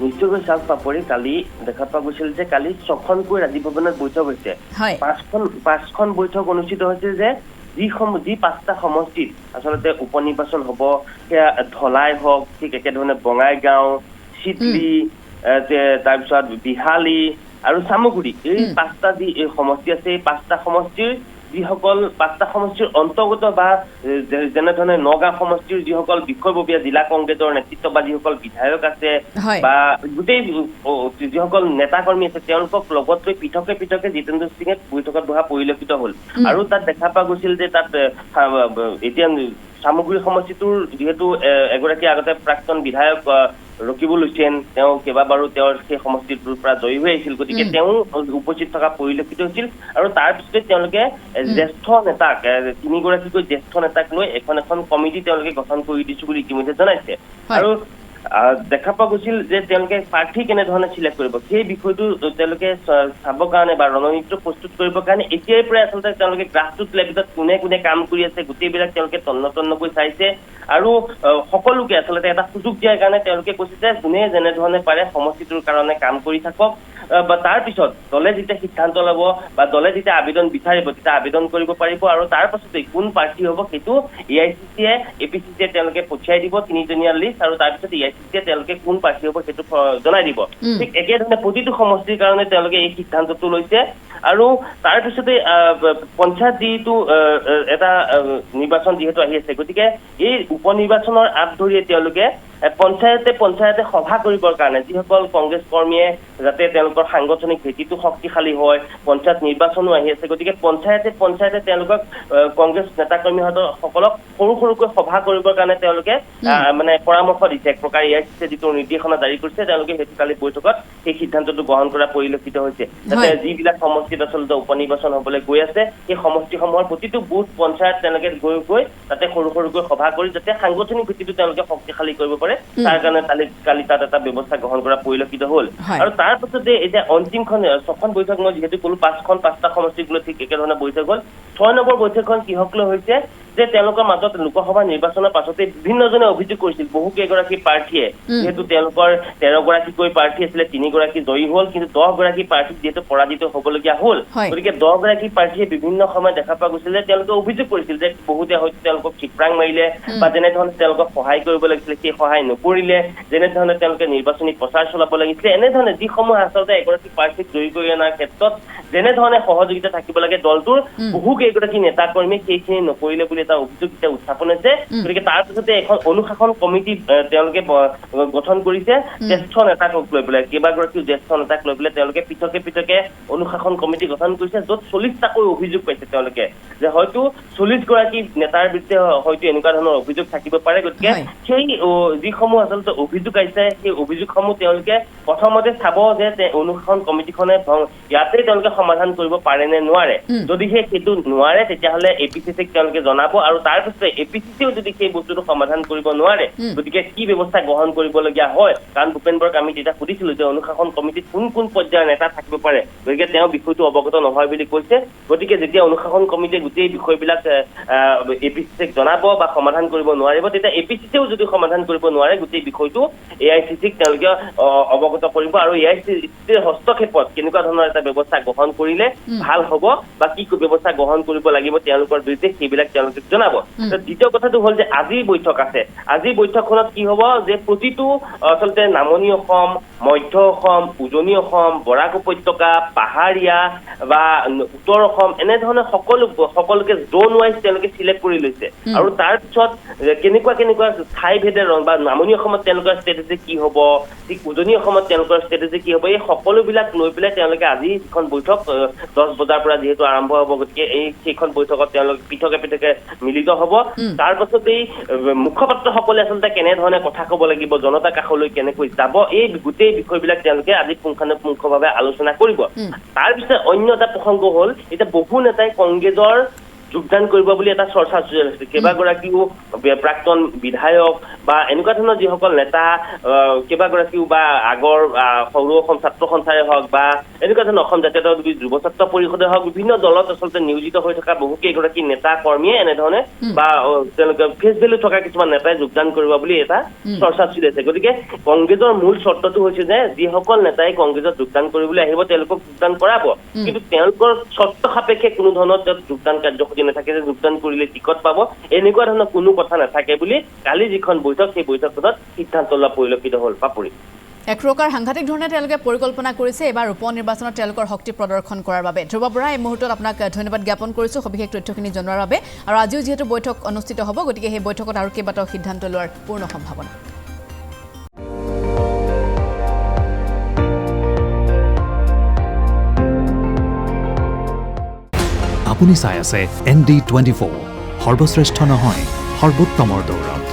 নিশ্চয়কৈ চাওক পাপৰি, কালি দেখা পোৱা গৈছিল যে কালি 6খনকৈ ৰাজীৱ ভৱনত বৈঠক হৈছে। 5খন বৈঠক অনুষ্ঠিত হৈছে যে যি 5টা সমষ্টিত আচলতে উপ নিৰ্বাচন হ'ব, সেয়া ধলাই হওক, ঠিক একেধৰণে বঙাইগাঁও, চিডলি, তাৰপিছত বিহালী আৰু চামগুৰি, এই 5টা যি সমষ্টি আছে, এই 5টা সমষ্টিৰ যিসকল 5টা সমষ্টিৰ অন্তৰ্গত বা যেনেধৰণে নগাঁও সমষ্টিৰ যিসকল বিষয়ববীয়া জিলা কংগ্ৰেছৰ নেতৃত্ব বা যিসকল বিধায়ক আছে বা গোটেই যিসকল নেতাকৰ্মী আছে, তেওঁলোকক লগত লৈ পৃথকে পৃথকে জিতেন্দ্ৰ সিঙে বৈঠকত বহা পৰিলক্ষিত হ'ল। আৰু তাত দেখা পোৱা গৈছিল যে তাত এতিয়া চামগুৰি সমষ্টিটোৰ যিহেতু এগৰাকী আগতে প্ৰাক্তন বিধায়ক ৰকিবুল হুছেইন, তেওঁ কেইবাবাৰো তেওঁৰ সেই সমষ্টিটোৰ পৰা জয়ী হৈ আহিছিল, গতিকে তেওঁ উপস্থিত থকা পৰিলক্ষিত হৈছিল। আৰু তাৰ পিছতে তেওঁলোকে জ্যেষ্ঠ নেতাক 3গৰাকীকৈ জ্যেষ্ঠ নেতাক লৈ এখন কমিটি তেওঁলোকে গঠন কৰি দিছো বুলি ইতিমধ্যে জনাইছে। আৰু দেখা পোৱা গৈছিল যে তেওঁলোকে প্ৰাৰ্থী কেনেধৰণে চিলেক্ট কৰিব, সেই বিষয়টো তেওঁলোকে চাবৰ কাৰণে বা ৰণনীতি প্ৰস্তুত কৰিবৰ কাৰণে এতিয়াৰ পৰাই আচলতে তেওঁলোকে গ্ৰাছৰুট লেভেলত কোনে কোনে কাম কৰি আছে গোটেইবিলাক তেওঁলোকে তন্নকৈ চাইছে। আৰু সকলোকে আচলতে এটা সুযোগ দিয়াৰ কাৰণে তেওঁলোকে কৈছে যে যোনে যেনেধৰণে পাৰে সমষ্টিটোৰ কাৰণে কাম কৰি থাকক, বা তাৰ পিছত দলে যেতিয়া সিদ্ধান্ত ল'ব বা দলে যেতিয়া আবেদন বিচাৰিব তেতিয়া আবেদন কৰিব পাৰিব। আৰু তাৰ পাছতে কোন প্ৰাৰ্থী হ'ব সেইটো AICCয়ে APCCয়ে তেওঁলোকে পঠিয়াই দিব 3জনীয়া লিষ্ট, আৰু তাৰপিছত AICCয়ে তেওঁলোকে কোন প্ৰাৰ্থী হ'ব সেইটো জনাই দিব। ঠিক একেধৰণে প্ৰতিটো সমষ্টিৰ কাৰণে তেওঁলোকে এই সিদ্ধান্তটো লৈছে। আৰু তাৰপিছতে পঞ্চায়ত যিটো এটা নিৰ্বাচন যিহেতু আহি আছে, গতিকে এই উপ নিৰ্বাচনৰ আঁত ধৰিয়ে তেওঁলোকে পঞ্চায়তে সভা কৰিবৰ কাৰণে যিসকল কংগ্ৰেছ কৰ্মীয়ে যাতে তেওঁলোকৰ সাংগঠনিক ভেটিটো শক্তিশালী হয়, পঞ্চায়ত নিৰ্বাচনো আহি আছে, গতিকে পঞ্চায়তে তেওঁলোকক কংগ্ৰেছ নেতাকৰ্মীসকলক সৰুকৈ সভা কৰিবৰ কাৰণে তেওঁলোকে মানে পৰামৰ্শ দিছে। এক প্ৰকাৰ AICCয়ে যিটো নিৰ্দেশনা জাৰি কৰিছে, তেওঁলোকে সেইটো কালি বৈঠকত সেই সিদ্ধান্তটো গ্ৰহণ কৰা পৰিলক্ষিত হৈছে, যাতে যিবিলাক সমষ্টিত আচলতে উপ নিৰ্বাচন হ'বলৈ গৈ আছে, সেই সমষ্টিসমূহৰ প্ৰতিটো বুথ পঞ্চায়ত তেওঁলোকে গৈ তাতে সৰুকৈ সভা কৰি যাতে সাংগঠনিক ভিত্তিটো তেওঁলোকে শক্তিশালী কৰিব পাৰে, তাৰ কাৰণে কালি তাত এটা ব্যৱস্থা গ্ৰহণ কৰা পৰিলক্ষিত হ'ল। আৰু তাৰ পাছতে এতিয়া অন্তিমখন 6খন বৈঠক মই যিহেতু ক'লো 5টা সমষ্টিক লৈ ঠিক একেধৰণে বৈঠক হ'ল। 6 নম্বৰ বৈঠকখন কিহক লৈ হৈছে যে তেওঁলোকৰ মাজত লোকসভা নিৰ্বাচনৰ পাছতে বিভিন্নজনে অভিযোগ কৰিছিল বহুকেইগৰাকী প্ৰাৰ্থীয়ে, যিহেতু তেওঁলোকৰ 13গৰাকীকৈ প্ৰাৰ্থী আছিলে, 3গৰাকী জয়ী হ'ল, কিন্তু 10গৰাকী প্ৰাৰ্থী যিহেতু পৰাজিত হ'বলগীয়া হ'ল, গতিকে 10গৰাকী প্ৰাৰ্থীয়ে বিভিন্ন সময়ত দেখা পোৱা গৈছিল যে তেওঁলোকে অভিযোগ কৰিছিল যে বহুতে হয়তো তেওঁলোকক ঠিকৰাং মাৰিলে বা যেনেধৰণে তেওঁলোকক সহায় কৰিব লাগিছিলে সেই সহায় নকৰিলে, যেনেধৰণে তেওঁলোকে নিৰ্বাচনী প্ৰচাৰ চলাব লাগিছিলে, এনেধৰণে যিসমূহ আচলতে এগৰাকী প্ৰাৰ্থীক জয়ী কৰি অনাৰ ক্ষেত্ৰত যেনেধৰণে সহযোগিতা থাকিব লাগে দলটোৰ বহুকেইগৰাকী নেতাকৰ্মীয়ে সেইখিনি নকৰিলে বুলি এটা অভিযোগ এতিয়া উত্থাপন হৈছে। গতিকে তাৰ পিছতে এখন অনুশাসন কমিটি তেওঁলোকে গঠন কৰিছে জ্যেষ্ঠ নেতাক লৈ পেলাই, কেইবাগৰাকীও জ্যেষ্ঠ নেতাক লৈ পেলাই তেওঁলোকে পৃথকে অনুশাসন কমিটি গঠন কৰিছে, য'ত 40টাকৈ অভিযোগ পাইছে তেওঁলোকে যে হয়তো 40গৰাকী নেতাৰ বিৰুদ্ধে হয়তো এনেকুৱা ধৰণৰ অভিযোগ থাকিব পাৰে। গতিকে সেই যিসমূহ আচলতে অভিযোগ আহিছে সেই অভিযোগসমূহ তেওঁলোকে প্ৰথমতে চাব যে অনুশাসন কমিটিখনে ইয়াতেই তেওঁলোকে সমাধান কৰিব পাৰে নে নোৱাৰে। যদিহে সেইটো নোৱাৰে তেতিয়াহ'লে APCCক তেওঁলোকে জনাব, আৰু তাৰ পিছতে APCCয়েও যদি সেই বস্তুটো সমাধান কৰিব নোৱাৰে, গতিকে কি ব্যৱস্থা গ্ৰহণ কৰিবলগীয়া হয়, কাৰণ ভূপেন বৰাক আমি তেতিয়া সুধিছিলো যে অনুশাসন কমিটিত কোন পৰ্যায়ৰ নেতা থাকিব পাৰে, গতিকে তেওঁ বিষয়টো অৱগত নহয় বুলি কৈছে। গতিকে যেতিয়া অনুশাসন কমিটিয়ে গোটেই বিষয়বিলাক APCCক জনাব বা সমাধান কৰিব নোৱাৰিব, তেতিয়া APCCয়েও যদি সমাধান কৰিব নোৱাৰে গোটেই বিষয়টো AICCক তেওঁলোকে অৱগত কৰিব, আৰু AICCৰ হস্তক্ষেপত কেনেকুৱা ধৰণৰ এটা ব্যৱস্থা গ্ৰহণ কৰিলে ভাল হ'ব বা কি ব্যৱস্থা গ্ৰহণ কৰিব লাগিব তেওঁলোকৰ বিৰুদ্ধে সেইবিলাক তেওঁলোকে জনাব। দ্বিতীয় কথাটো হ'ল যে আজিৰ বৈঠক আছে, আজিৰ বৈঠকখনত কি হ'ব যে প্ৰতিটো আচলতে নামনি অসম, মধ্য অসম, উজনি অসম, বৰাক উপত্যকা, পাহাৰীয়া বা উত্তৰ অসম এনেধৰণে সকলোকে জোন ৱাইজ তেওঁলোকে চিলেক্ট কৰি লৈছে। আৰু তাৰ পিছত কেনেকুৱা ঠাই ভেদে বা নামনি অসমত তেওঁলোকৰ ষ্ট্ৰেটেজি কি হ'ব, ঠিক উজনি অসমত তেওঁলোকৰ ষ্ট্ৰেটেজি কি হ'ব, এই সকলোবিলাক লৈ পেলাই তেওঁলোকে আজি যিখন বৈঠক 10 বজাৰ পৰা যিহেতু আৰম্ভ হ'ব, গতিকে সেইখন বৈঠকত তেওঁলোকে পৃথকে মিলিত হ'ব। তাৰ পাছতেই মুখপাত্ৰসকলে আচলতে কেনেধৰণে কথা ক'ব লাগিব, জনতা কাষলৈ কেনেকৈ যাব, এই গোটেই বিষয়বিলাক তেওঁলোকে আজি পুংখানুপুংখভাৱে আলোচনা কৰিব। তাৰ পিছত অন্য এটা প্ৰসংগ হ'ল এতিয়া বহু নেতাই কংগ্ৰেছৰ যোগদান কৰিব বুলি এটা চৰ্চা চলি আছে। কেইবাগৰাকীও প্ৰাক্তন বিধায়ক বা এনেকুৱা ধৰণৰ যিসকল নেতা কেইবাগৰাকীও বা আগৰ সৰু অসম ছাত্ৰ সন্থাই হওক বা এনেকুৱা ধৰণৰ অসম জাতীয়তাবাদী যুৱ ছাত্ৰ পৰিষদে হওক বিভিন্ন দলত আচলতে নিয়োজিত হৈ থকা বহুকেইগৰাকী নেতা কৰ্মীয়ে এনেধৰণে বা তেওঁলোকে ফেচ ভেলু থকা কিছুমান নেতাই যোগদান কৰিব বুলি এটা চৰ্চা চলি আছে। গতিকে কংগ্ৰেছৰ মূল চৰ্তটো হৈছে যে যিসকল নেতাই কংগ্ৰেছত যোগদান কৰিবলৈ আহিব তেওঁলোকক যোগদান কৰাব, কিন্তু তেওঁলোকৰ চৰ্ত সাপেক্ষে কোনো ধৰণৰ যোগদান কাৰ্যসূচী নাথাকে যে যোগদান কৰিলে টিকট পাব, এনেকুৱা ধৰণৰ কোনো কথা নাথাকে বুলি কালি যিখন বৈঠক সেই বৈঠকখনত সিদ্ধান্ত লোৱা পৰিলক্ষিত হ'ল। পাপৰি এক প্ৰকাৰ সাংঘাতিক ধৰণে তেওঁলোকে পৰিকল্পনা কৰিছে এবাৰ উপ নিৰ্বাচনত তেওঁলোকৰ শক্তি প্ৰদৰ্শন কৰাৰ বাবে। ধ্ৰুৱ বৰা, এই মুহূৰ্তত আপোনাক ধন্যবাদ জ্ঞাপন কৰিছোঁ সবিশেষ তথ্যখিনি জনোৱাৰ বাবে। আৰু আজিও যিহেতু বৈঠক অনুষ্ঠিত হ'ব, গতিকে সেই বৈঠকত আৰু কেইবাটাও সিদ্ধান্ত লোৱাৰ পূৰ্ণ সম্ভাৱনা। আপুনি চাই আছে ND24, সৰ্বশ্ৰেষ্ঠ নহয় সৰ্বোত্তমৰ দৌৰ।